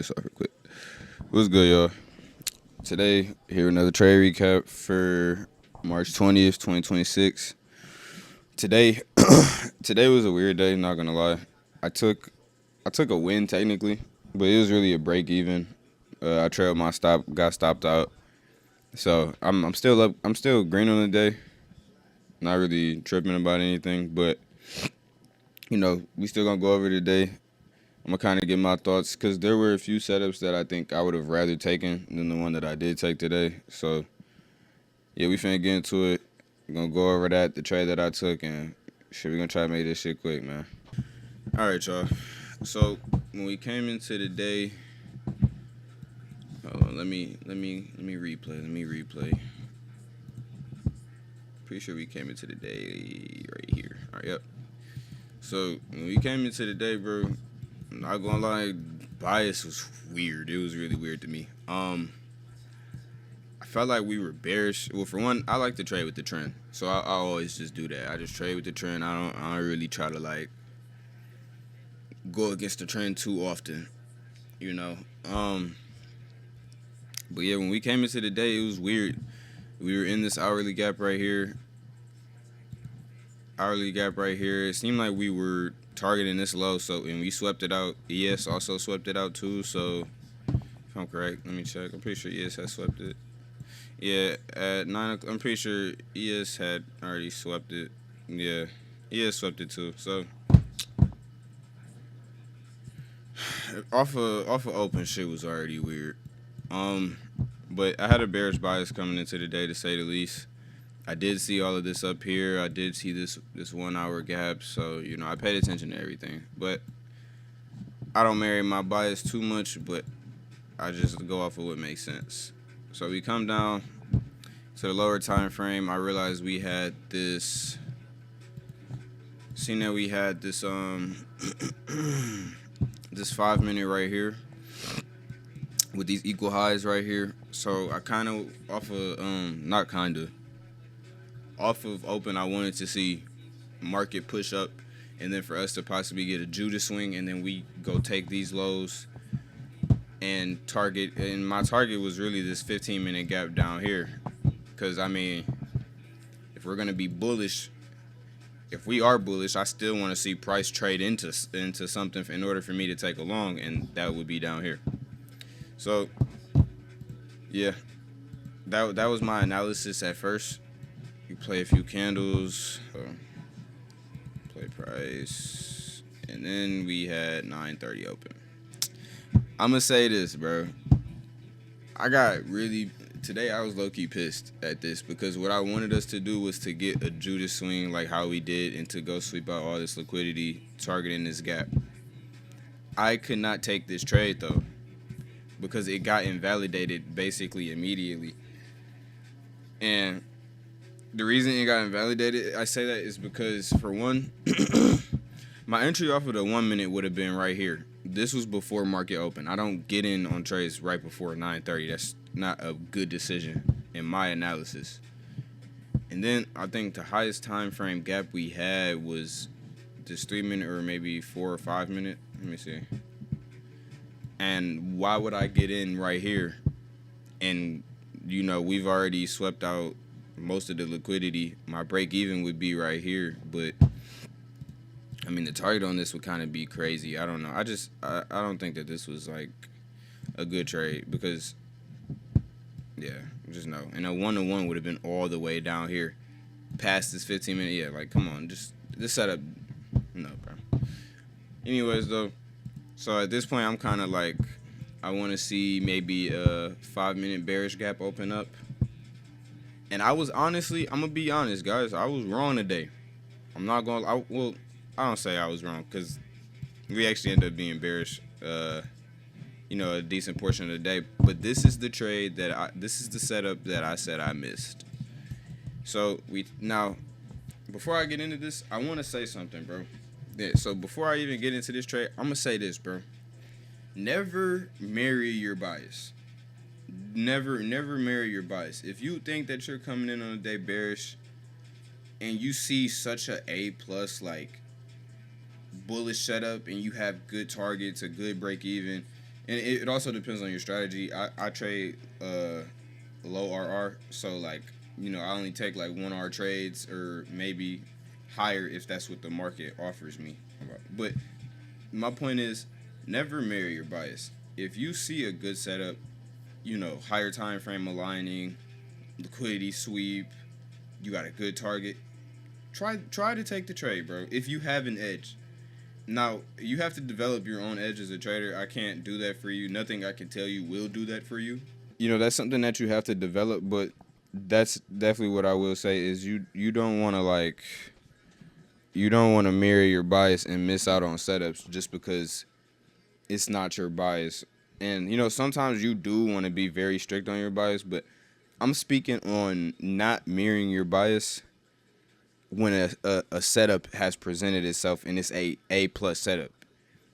this off real quick. What's good, y'all? Today, here another trade recap for March 20th, 2026. Today, today was a weird day. Not gonna lie. I took I took a win technically, but it was really a break even. I trailed my stop, got stopped out. So I'm still up. I'm still green on the day. Not really tripping about anything, but we still gonna go over today. I'm gonna kind of get my thoughts because there were a few setups that I think I would have rather taken than the one that I did take today. So yeah, we finna get into it. We're gonna go over that, the trade that I took, and shit, we gonna try to make this shit quick, man. All right, y'all. So when we came into the day, hold on, let me replay. Let me replay. Pretty sure we came into the day right here. All right, yep. So when we came into the day, bro, I'm not gonna lie, bias was weird. It was really weird to me. I felt like we were bearish. Well, for one, I like to trade with the trend, so I always just do that. I just trade with the trend. I don't really try to like go against the trend too often, you know. Um, but yeah, when we came into the day, it was weird. We were in this hourly gap right here. Hourly gap right here. It seemed like we were targeting this low, so and we swept it out. ES also swept it out too. So if I'm correct, let me check. I'm pretty sure ES has swept it. Yeah, at 9 o'clock, I'm pretty sure ES had already swept it. Yeah, ES swept it too. So off of open shit was already weird. Um, but I had a bearish bias coming into the day to say the least. I did see all of this up here. I did see this 1 hour gap. So I paid attention to everything. But I don't marry my bias too much. But I just go off of what makes sense. So we come down to the lower time frame. I realized we had this. Seen that we had this this 5 minute right here with these equal highs right here. So I kind of off of not kind of off of open. I wanted to see market push up, and then for us to possibly get a Judas swing, and then we go take these lows and target. And my target was really this 15-minute gap down here, because I mean, if we're gonna be bullish. If we are bullish, I still want to see price trade into something in order for me to take a long, and that would be down here. So, yeah, that was my analysis at first. You play a few candles, play price, and then we had 9:30 open. I'm gonna say this, bro. I got really today. I was low key pissed at this because what I wanted us to do was to get a Judas swing like how we did, and to go sweep out all this liquidity targeting this gap. I could not take this trade though because it got invalidated basically immediately. And the reason it got invalidated, I say that is because for one, my entry off of the 1 minute would have been right here. This was before market open. I don't get in on trades right before 9:30. That's not a good decision in my analysis. And then I think the highest time frame gap we had was this 3 minute or maybe 4 or 5 minute. Let me see. And why would I get in right here? And we've already swept out most of the liquidity. My break even would be right here, but I mean the target on this would kind of be crazy. I don't know. I don't think that this was like a good trade because yeah, just no. And a 1-to-1 would have been all the way down here, past this 15 minute. Yeah, like come on, just this setup. No, bro. Anyways, though, so at this point, I'm kind of like, I want to see maybe a 5 minute bearish gap open up. And I was honestly, I'm gonna be honest, guys, I was wrong today. I'm not gonna. I don't say I was wrong because we actually ended up being bearish. A decent portion of the day. But this is the trade this is the setup that I said I missed. So before I get into this, I want to say something, bro. Yeah. So before I even get into this trade, I'm gonna say this, bro. Never marry your bias. Never marry your bias. If you think that you're coming in on a day bearish, and you see such a plus like bullish setup, and you have good targets, a good break even, And it also depends on your strategy. I trade low RR, so like I only take like 1 R trades or maybe higher if that's what the market offers me. But my point is, never mirror your bias. If you see a good setup, higher time frame aligning, liquidity sweep, you got a good target, try to take the trade, bro. If you have an edge. Now, you have to develop your own edge as a trader. I can't do that for you. Nothing I can tell you will do that for you. That's something that you have to develop, but that's definitely what I will say is you don't want to mirror your bias and miss out on setups just because it's not your bias. And sometimes you do want to be very strict on your bias, but I'm speaking on not mirroring your bias when a setup has presented itself and it's a plus setup.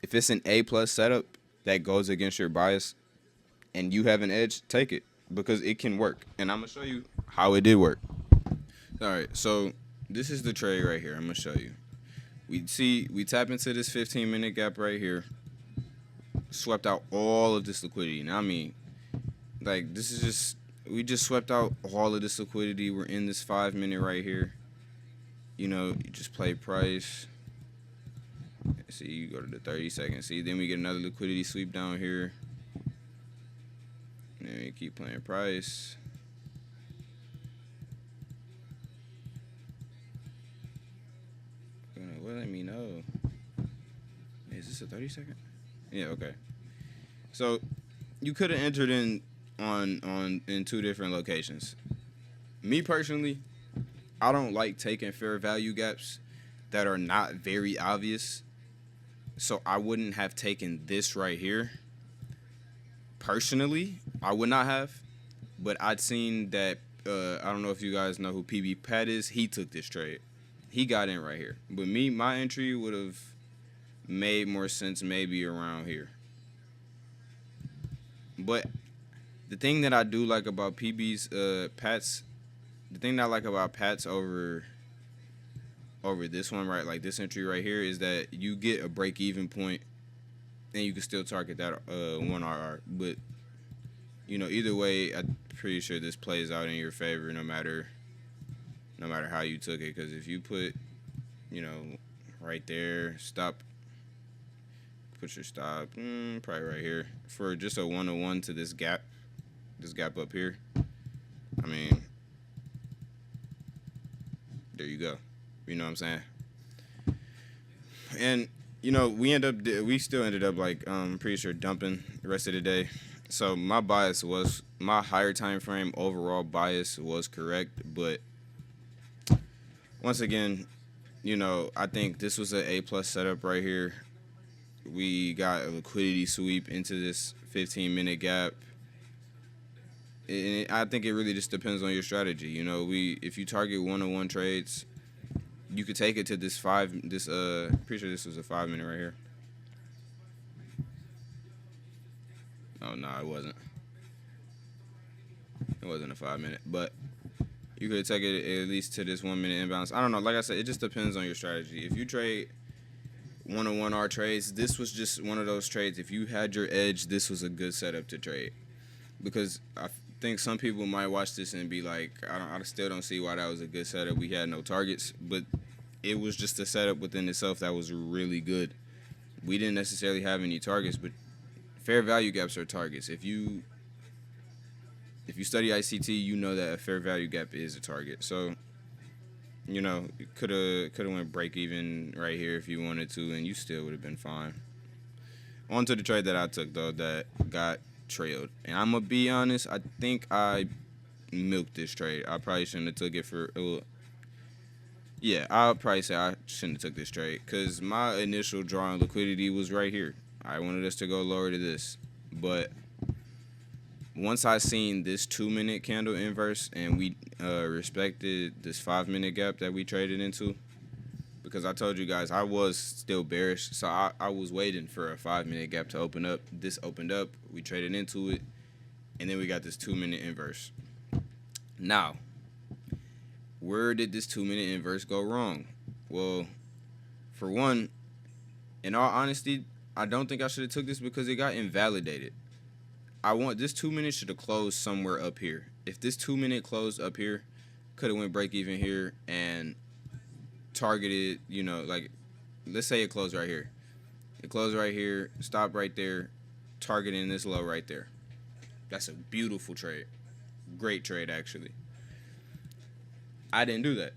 If it's an A plus setup that goes against your bias and you have an edge, take it because it can work. And I'm gonna show you how it did work. All right, so this is the trade right here. I'm gonna show you. We tap into this 15-minute gap right here, swept out all of this liquidity. Now I mean, like this is we just swept out all of this liquidity. We're in this 5-minute right here. You just play price. See, you go to the 30 seconds. See, then we get another liquidity sweep down here. And then we keep playing price. Well, let me know. Is this a 30 second? Yeah, okay. So you could have entered in in 2 different locations. Me personally, I don't like taking fair value gaps that are not very obvious. So I wouldn't have taken this right here. Personally, I would not have. But I'd seen that, I don't know if you guys know who PB Pat is. He took this trade. He got in right here. But my entry would have made more sense maybe around here. But the thing that I do like about PB's, Pat's, the thing that I like about Pat's over this one, right, like this entry right here, is that you get a break-even point and you can still target that 1 RR. But, either way, I'm pretty sure this plays out in your favor no matter how you took it. Because if you put, right there, put your stop, probably right here, for just a 1-on-1 to this gap up here, I mean, there you go. You know what I'm saying? And we still ended up like I'm pretty sure dumping the rest of the day. So my higher time frame overall bias was correct, but once again, I think this was an A plus setup right here. We got a liquidity sweep into this 15-minute gap. And I think it really just depends on your strategy. If you target 1-on-1 trades, you could take it to this pretty sure this was a 5-minute right here. Oh no, it wasn't. It wasn't a 5-minute, but you could take it at least to this 1-minute inbounds. I don't know. Like I said, it just depends on your strategy. If you trade 1-on-1 R trades, this was just one of those trades. If you had your edge, this was a good setup to trade. Because I think some people might watch this and be like, I still don't see why that was a good setup. We had no targets, but it was just a setup within itself that was really good. We didn't necessarily have any targets, but fair value gaps are targets. If you study ICT, you know that a fair value gap is a target. So, you could have went break even right here if you wanted to, and you still would have been fine. On to the trade that I took though that got trailed, and I'm gonna be honest. I think I milked this trade. I probably shouldn't have took it for. Yeah, I'll probably say I shouldn't have took this trade because my initial drawing liquidity was right here. I wanted us to go lower to this, but once I seen this 2-minute candle inverse and we respected this 5-minute gap that we traded into, because I told you guys I was still bearish, so I was waiting for a 5-minute gap to open up. This opened up, we traded into it, and then we got this 2-minute inverse. Now, where did this 2-minute inverse go wrong? Well, for one, in all honesty, I don't think I should have took this because it got invalidated. I want this 2 minutes should have closed somewhere up here. If this 2 minute closed up here, could have went break even here and targeted, like let's say it closed right here. It closed right here, stop right there, targeting this low right there. That's a beautiful trade. Great trade, actually. I didn't do that.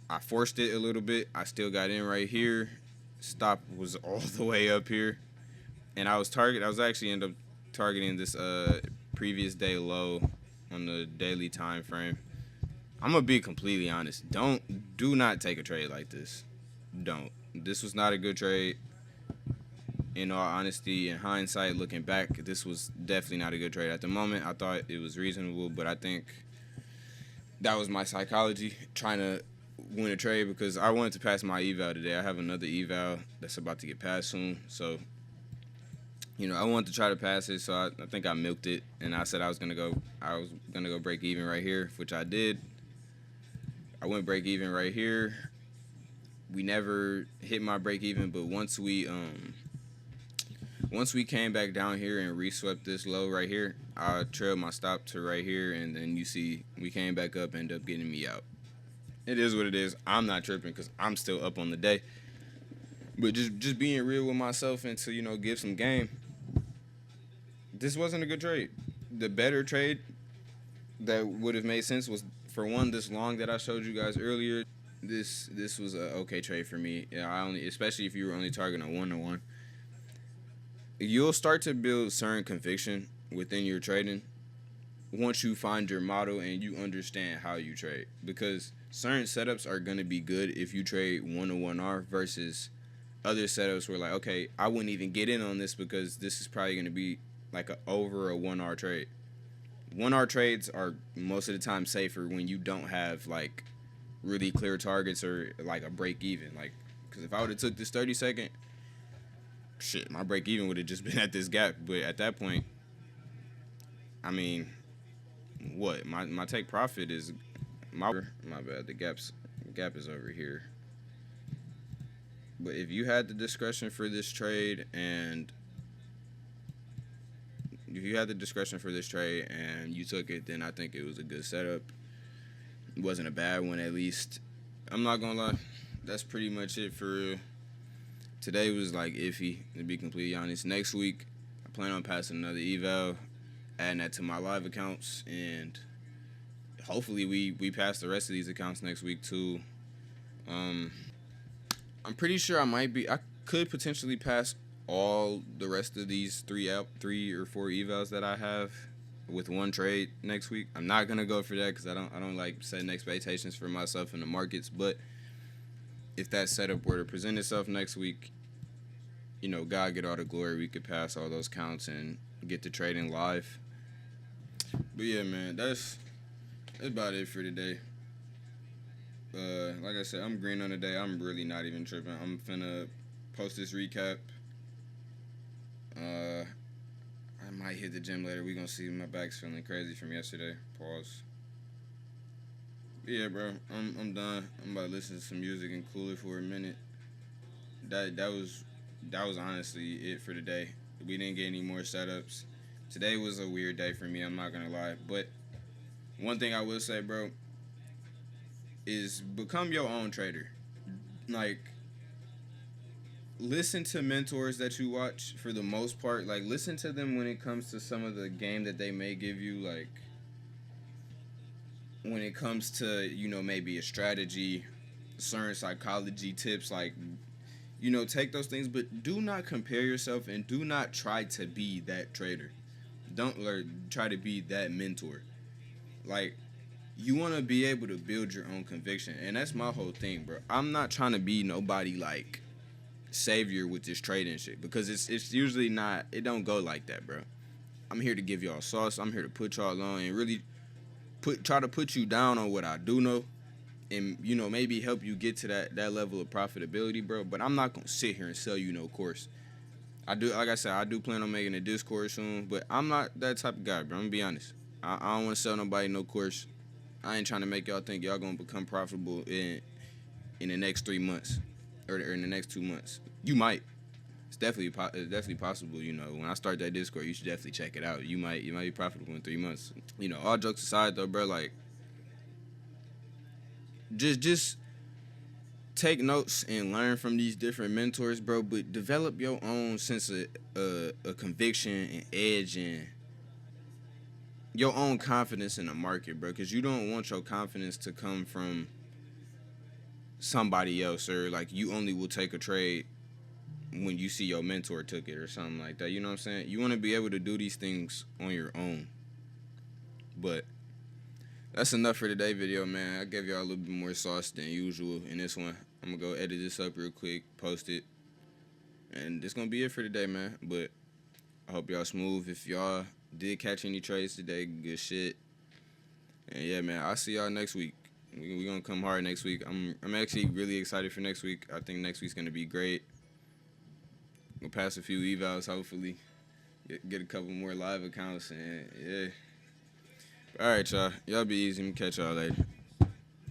I forced it a little bit. I still got in right here. Stop was all the way up here. And I was actually end up targeting this previous day low on the daily time frame. I'm gonna be completely honest. Do not take a trade like this. Don't. This was not a good trade. In all honesty, in hindsight, looking back, this was definitely not a good trade. At the moment, I thought it was reasonable, but I think that was my psychology trying to win a trade because I wanted to pass my eval today. I have another eval that's about to get passed soon, so I wanted to try to pass it. So I think I milked it, and I said I was gonna go break even right here, which I did. I went break even right here. We never hit my break even, but once we came back down here and reswept this low right here, I trailed my stop to right here, and then you see we came back up, ended up getting me out. It is what it is. I'm not tripping because I'm still up on the day. But just being real with myself and to, give some game, this wasn't a good trade. The better trade that would have made sense was, for one, this long that I showed you guys earlier. This was a okay trade for me. Yeah, especially if you were only targeting a 1-to-1. You'll start to build certain conviction within your trading once you find your model and you understand how you trade. Because certain setups are going to be good if you trade 1-to-1R versus other setups where, like, okay, I wouldn't even get in on this because this is probably going to be like over a 1R trade. 1R trades are most of the time safer when you don't have, like, really clear targets or, like, a break even. Like, because if I would have took this 30-second, shit, my break even would have just been at this gap. But at that point, I mean, what? My take profit is my bad. The gap is over here. But if you had the discretion for this trade and you took it, then I think it was a good setup. It wasn't a bad one, at least. I'm not gonna lie. That's pretty much it for real. Today was like iffy, to be completely honest. Next week, I plan on passing another eval, adding that to my live accounts, and hopefully we pass the rest of these accounts next week too. I'm pretty sure I could potentially pass all the rest of these 3 or 4 evals that I have with one trade next week. I'm not gonna go for that because I don't like setting expectations for myself in the markets, but if that setup were to present itself next week, God get all the glory. We could pass all those counts and get to trading live. But yeah, man, that's about it for today. Like I said, I'm green on the day. I'm really not even tripping. I'm finna post this recap. I might hit the gym later. We gonna see. My back's feeling crazy from yesterday. Pause. Yeah, bro. I'm done. I'm about to listen to some music and cool it for a minute. That was honestly it for today. We didn't get any more setups. Today was a weird day for me. I'm not gonna lie. But one thing I will say, bro, is become your own trader. Like, listen to mentors that you watch for the most part. Like, listen to them when it comes to some of the game that they may give you. Like, when it comes to, maybe a strategy, certain psychology tips, like, take those things, but do not compare yourself and do not try to be that trader. Don't try to be that mentor. Like, you want to be able to build your own conviction, and that's my whole thing, bro. I'm not trying to be nobody, like, savior with this trading shit, because it's usually not, it don't go like that, bro. I'm here to give y'all sauce. I'm here to put y'all on and really try to put you down on what I do know, and maybe help you get to that level of profitability, bro. But I'm not gonna sit here and sell you no course. I do, like I said, I do plan on making a Discord soon, but I'm not that type of guy, bro. I'm gonna be honest. I don't want to sell nobody no course. I ain't trying to make y'all think y'all gonna become profitable in the next 3 months or in the next 2 months. You might. it's definitely possible. You know, when I start that Discord, you should definitely check it out. You might be profitable in 3 months. You know, all jokes aside though, bro, like just take notes and learn from these different mentors, bro. But develop your own sense of a conviction and edge and your own confidence in the market, bro. Because you don't want your confidence to come from somebody else, or like you only will take a trade when you see your mentor took it or something like that. You know what I'm saying? You want to be able to do these things on your own. But that's enough for today's video, man. I gave y'all a little bit more sauce than usual in this one. I'm gonna go edit this up real quick, post it, and this gonna be it for today, man. But I hope y'all smooth. If y'all did catch any trades today, good shit. And yeah, man, I'll see y'all next week. We gonna come hard next week. I'm actually really excited for next week. I think next week's gonna be great. We'll pass a few evals, hopefully. Get a couple more live accounts, and yeah. All right, y'all. Y'all be easy. Catch y'all later.